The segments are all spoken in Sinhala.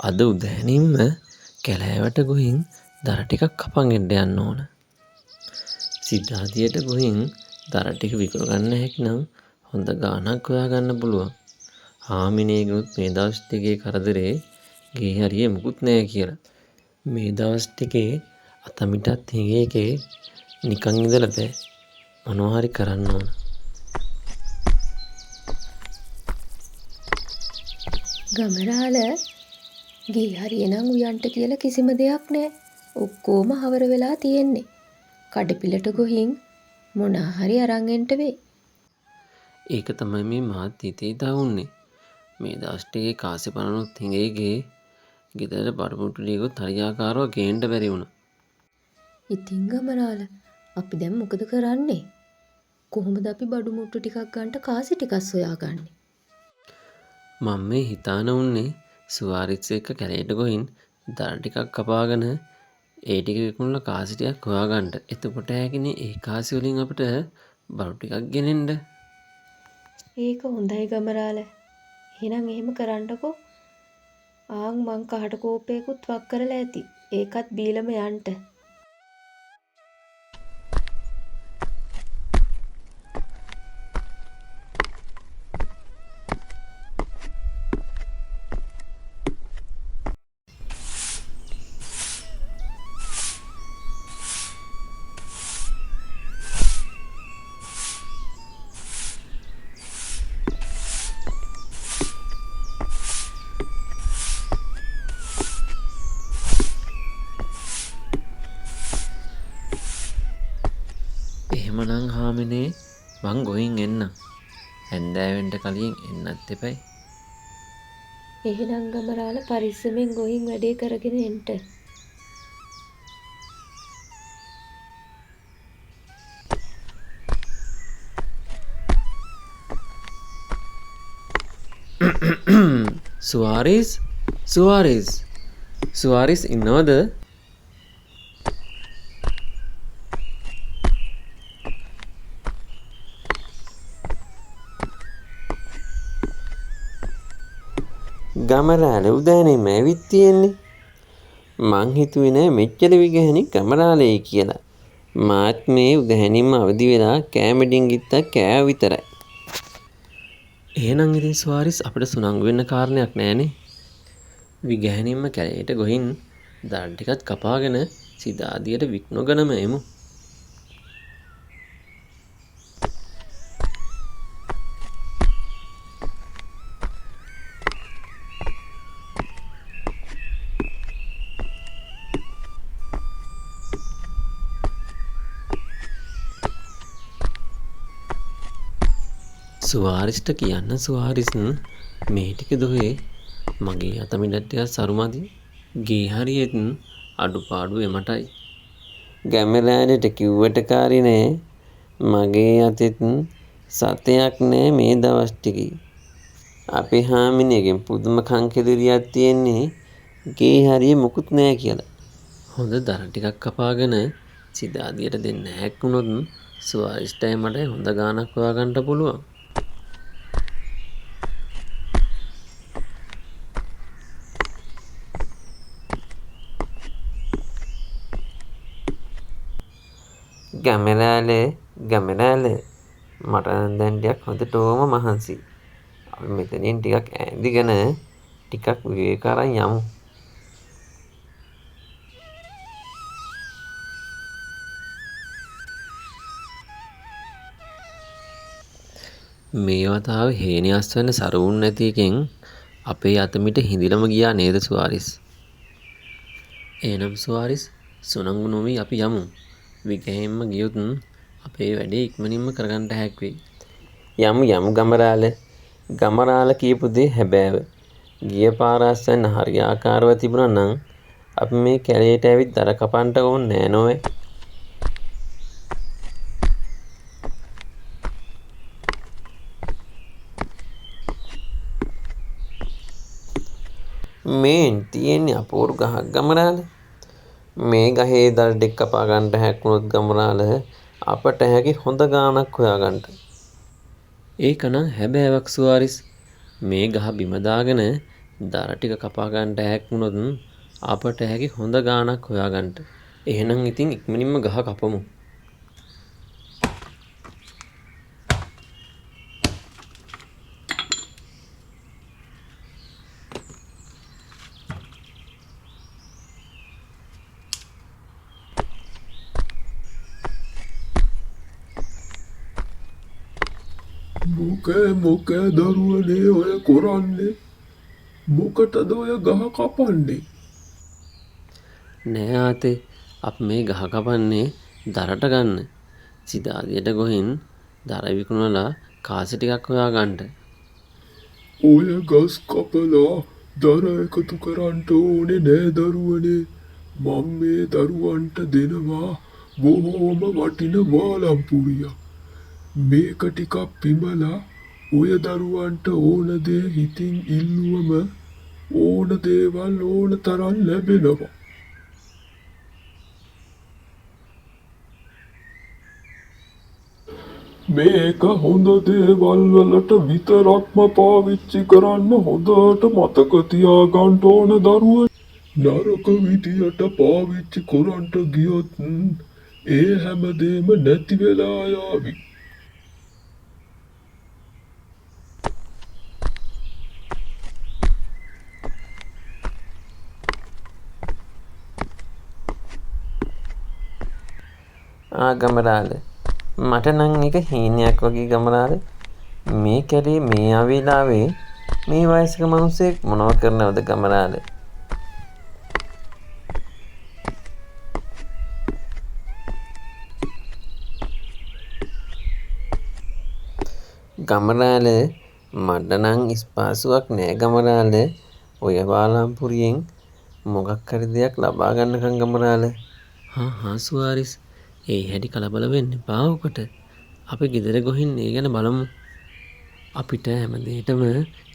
අද උදෑනින්ම කැලෑවට ගොහින් දර ටිකක් කපන් එන්න යන්න ඕන. සිද්ධාර්ථයට ගොහින් දර ටික විකුණගන්න හැකිනම් හොඳ ගාණක් හොයාගන්න පුළුවන්. හාමිනේගෙනුත් මේ දවස් ටිකේ කරදරේ ගේ හරියේ මුකුත් නෑ කියලා. මේ දවස් ටිකේ අතමිටත් හිඟේකේ නිකන් ඉඳලා බෑ. මොනවා හරි කරන්න ඕන. ගමරාල ගේ හරිය නම් උයන්ට කියලා කිසිම දෙයක් නෑ. ඔක්කොම හවර වෙලා තියෙන්නේ. කඩපිලට ගොහින් මොනා හරි අරන් එන්න වෙයි. ඒක තමයි මේ මාත් හිතේ දාන්නේ. මේ දවස් ටිකේ කාසිපනනුත් හිඟේගේ ගෙදර බඩමුට්ටු ටිකත් හරියාකාරව ගේන්න බැරි වුණා. ඉතින් ගමරාල අපි දැන් මොකද කරන්නේ? කොහොමද අපි බඩු මුට්ටු ටිකක් ගන්න කාසි ටිකක් සොයාගන්නේ? මම මේ හිතාන උන්නේ සුවාරිස් එක්ක කැලේට ගොහින් දර ටිකක් කපාගෙන ඒ ටික විකුණලා කාසි ටිකක් හොයාගන්න. එතකොට හැකිනේ ඒ කාසි වලින් අපිට බඩු ටිකක් ගෙනෙන්න. ඒක හොඳයි ගමරාල. එහෙනම් එහෙම කරන්නකෝ. මං කහට කෝපයකුත් වක් කරලා ඇති. ඒකත් බීලම යන්න. එහෙමනම් හාමිනේ මං ගොහින් එන්නම්. හැන්දෑවෙන්ට කලින් එන්නත් එපයි. එහෙනම් ගමරාල පරිස්සමෙන් ගොහින් වැඩේ කරගෙන එන්න. සුවාරිස් ඉන්නවද? ගමරාල උදෑනෙම ඇවිත් තියෙන්නේ. මං හිතුවේ නෑ මෙච්චර විගහනි ගමරාලේ කියලා. මාත් මේ උදෑනින්ම අවදි වෙලා කෑමඩින් ගිත්තක් කෑව විතරයි. එහෙනම් ඉතින් සුවාරිස් අපිට සුනංගු වෙන්න කාරණයක් නෑනේ. විගහනින්ම කැලේට ගොහින් දර ටිකක් කපාගෙන සිතාදියට විකුණගෙනම එමු. සුවාරිස්ට කියන්න සුවාරිස් මේ ටික දොහේ මගේ අතමිඩක් ටිකක් සරුමදි. ගේ හරියෙත් අඩුපාඩු එමටයි. ගමරාලට කිව්වට කාරි නෑ. මගේ අතෙත් සතයක් නෑ මේ දවස් ටිකේ. අපේ හාමිනේගෙන් පුදුම කංකෙදිරියක් තියෙන්නේ ගේ හරිය මුකුත් නෑ කියලා. හොඳ දර ටිකක් කපාගෙන සිතාදියට දෙන්න හැක්කුණොත් සුවාරිස්ටයි මටයි හොඳ ගාණක් හොයාගන්න පුළුවන්. ගමරාල මට දැන් ටිකක් හොඳටම මහන්සි. අපි මෙතනින් ටිකක් ඈඳිගෙන ටිකක් විවේක අරන් යමු. මේ වතාව හේනේ අස්වැන්න සරුවුන් නැති එකෙන් අපේ අතමිට හිඳිලම ගියා නේද සුවාරිස්? එහෙනම් සුවාරිස් සුනංගු නොවි අපි යමු. විගහෙන්ම ගියොත් අපේ වැඩේ ඉක්මනින්ම කරගන්න හැක් වෙයි. යමු ගමරාල. ගමරාල කියපු දේ හැබෑව. ගිය පාර අස්වැන්න හරියාකාරව තිබුණා නම් අපි මේ කැලේට ඇවිත් දර කපන්න ඕනේ නෑ නෝවේ. මේන් තියෙන්නේ අපූරු ගහක් ගමරාල. මේ ගහේ දර ටික කපා ගන්න හැක්ුණොත් ගමරාල අපට හැකි හොඳ ගාණක් හොයාගන්න. ඒකනම් හැබෑවක් සුවාරිස්. මේ ගහ බිම දාගෙන දර ටික කපා ගන්නට හැක්ුණොත් අපට හැකි හොඳ ගාණක් හොයාගන්න. එහෙනම් ඉතින් ඉක්මනින්ම ගහ කපමු. මොකෑ දරුවනේ ඔය කරන්නේ? මොකටද ඔය ගහ කපන්නේ? නෑ ආතේ අප මේ ගහ කපන්නේ දරට ගන්න. සිතාදියට ගොහින් දර විකුණලා කාසි ටිකක් හොයාගන්න. ඔය ගස් කපලා දර එකතු කරන්න ඕනේ නෑ දරුවනේ. මම මේ දරුවන්ට දෙනවා බොහෝම වටින වාලම්පුරියක්. මේක ටිකක් පිඹලා ඔය දරුවන්ට ඕන දේ හිතින් ඉල්ලුවම ඕන දේවල් ඕන තරම් ලැබෙනවා. මේක හොඳ දේවල් වලට විතරක්ම පාවිච්චි කරන්න හොඳට මතක තියාගන්න ඕන දරුවෝ. නරක විදියට පාවිච්චි කරන්න ගියොත් ඒ හැමදේම නැති වෙලා යාවි. ගමරාල මට නම් එක හීනයක් වගේ ගමරාල. මේ කැලේ මේ අවේලාවේ මේ වයසක මිනිස්සෙක් මොනව කරනවද ගමරාල? ගමරාල මට නම් ස්පාසුවක් නෑ ගමරාල. ඔය වාලාම්පුරියෙන් මොකක් හරි දෙයක් ලබා ගන්නකම් ගමරාල. හා සුවාරිස් ඒ හැටි කලබල වෙන්න එපා ඔකට. අපි ගෙදර ගොහින් ඒ ගැන බලමු. අපිට හැමදේටම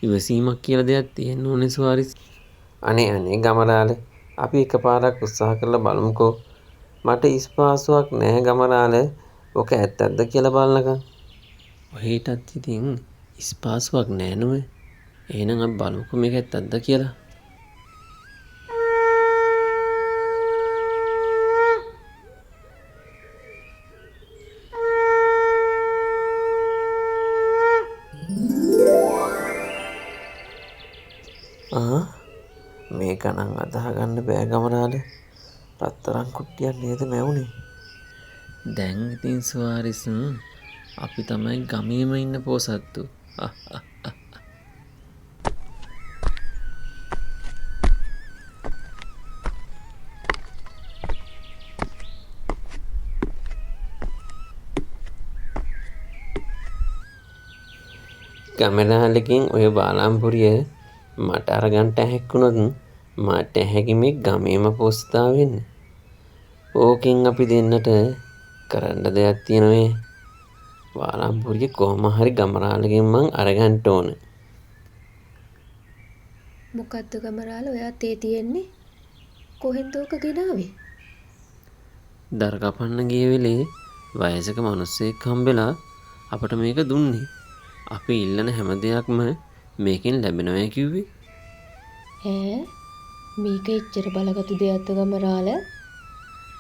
ඉවසීමක් කියලා දෙයක් තියෙන්න ඕනේ සුවාරිස්. අනේ ගමරාල අපි එකපාරක් උත්සාහ කරලා බලමුකෝ. මට ස්පාසුවක් නැහැ ගමරාල. ඔක ඇත්තක්ද කියලා බලනකම්. ඔහෙටත් ඉතින් ස්පාසුවක් නැහැ නෝ. එහෙනම් අපි බලමුකෝ මේක ඇත්තක්ද කියලා. මේක නම් අදහ ගන්න බෑ ගමරාල. රත්තරන් කුට්ටියක් නේද මැවුනේ. දැන් ඉතින් සුවාරිස් අපි තමයි ගමේම ඉන්න පොසත්තු. ගමරාලකින් ඔය බාලාම්පුරිය මට අරගන්න හැක්කුණොත් මට හැකි මේ ගමේම පොස්තා වෙන්න. ඕකෙන් අපි දෙන්නට කරන්න දෙයක් තියෙනවේ. වාලාම්පුරිය කොහොම හරි ගමරාලගෙන් මං අරගන්න ඕන. මොකද්ද ගමරාල ඔයා තේ තියෙන්නේ? කොහෙන්ද ඕක ගෙනාවේ? දර කපන්න ගිය වෙලේ වයසක මිනිස්සෙක් හම්බෙලා අපට මේක දුන්නේ. අපි ඉල්ලන හැම දෙයක්ම මේකෙන් ලැබෙනවා කිව්වේ. මේක එච්චර බලගතු දෙයක්ද ගමරාල?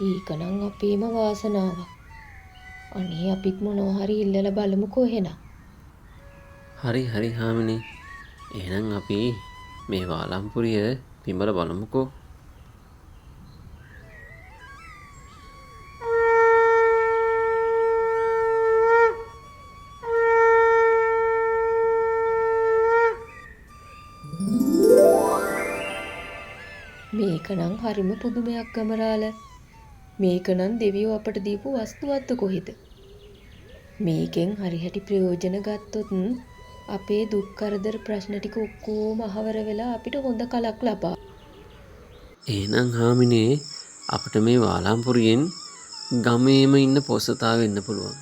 ඒකනම් අපේම වාසනාවක්. අනේ අපිත් මොනවා හරි ඉල්ලලා බලමුකෝ එහෙනම්. හරි හාමිනේ. එහෙනම් අපි මේ වාලාම්පුරිය පිඹල බලමුකෝ. මේකනම් හරිම පුදුමයක් ගමරාල. මේකනම් දෙවියෝ අපට දීපු වස්තුවක්ද කොහෙද? මේකෙන් හරි හැටි ප්‍රයෝජන ගත්තොත් අපේ දුක් කරදර ප්‍රශ්න ටික ඔක්කොම අහවර වෙලා අපිට හොඳ කලක් ලබා. එහෙනම් හාමිනේ අපිට මේ වාලාම්පුරියෙන් ගමේම ඉන්න පොසතා වෙන්න පුළුවන්.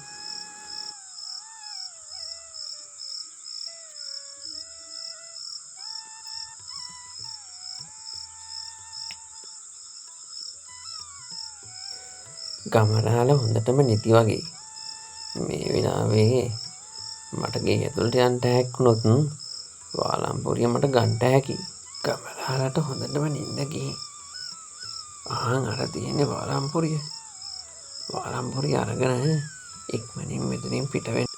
ගමරාල හොඳටම නිති වගේ. මේ වෙලාවේ මට ගේ ඇතුළට යන්න හැක්ුණොත් වාලාම්පුරිය මට ගන්න හැකි. ගමරාලට හොඳටම නිින්ද ගිහින් ආන් අර තියෙන්නේ වාරම්පුරිය. වාරම්පුරිය අරගෙන ඉක්මනින් මෙතනින් පිට වෙන්න.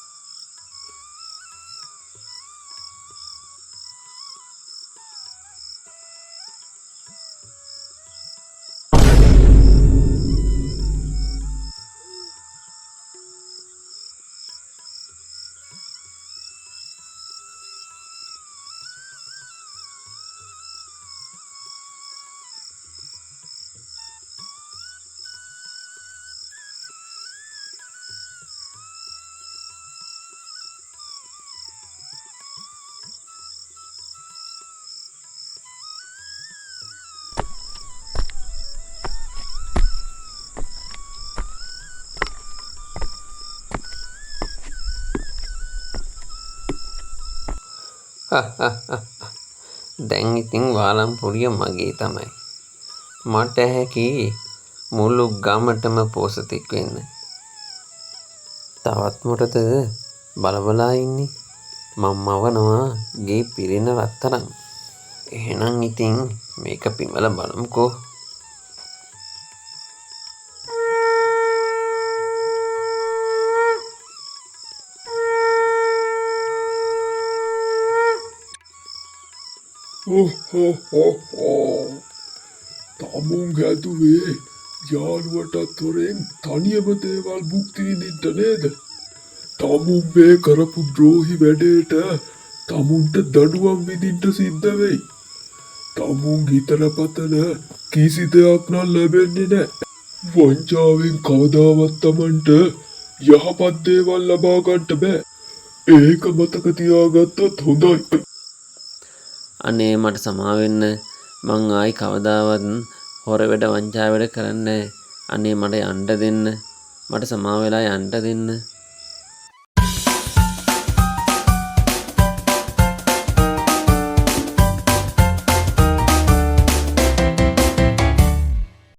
දැන් ඉතින් වාලම්පුරිය මගේ තමයි. මට හැකි මුළු ගමටම පෝසතෙක් වෙන්න. තවත් මොකටද බලබලා ඉන්නේ? මම මවනවා ගේ පිරෙන රත්තරන්. එහෙනම් ඉතින් මේක පිමල බලමුකෝ. තමුන් හැදුවේ යාළුවටත් හොරෙන් තනියම දේවල් භුක්ති විඳින්න නේද? තමුන් මේ කරපු ද්‍රෝහි වැඩේට තමුන්ට දඩුවම් විඳින්න සිද්ධ වෙයි. තමුන් හිතන පතන කිසි දෙයක් නම් ලැබෙන්නේ නැහැ. වංචාවෙන් කවදාවත් තමන්ට යහපත් දේවල් ලබා ගන්න බෑ. ඒක මතක තියාගත්තොත් හොඳයි. අනේ මට සමා වෙන්න. මං ආයි කවදාවත් හොර වැඩ වංචා වැඩ කරන්නේ නැහැ. අනේ මට යන්න දෙන්න. මට සමා වෙලා යන්න දෙන්න.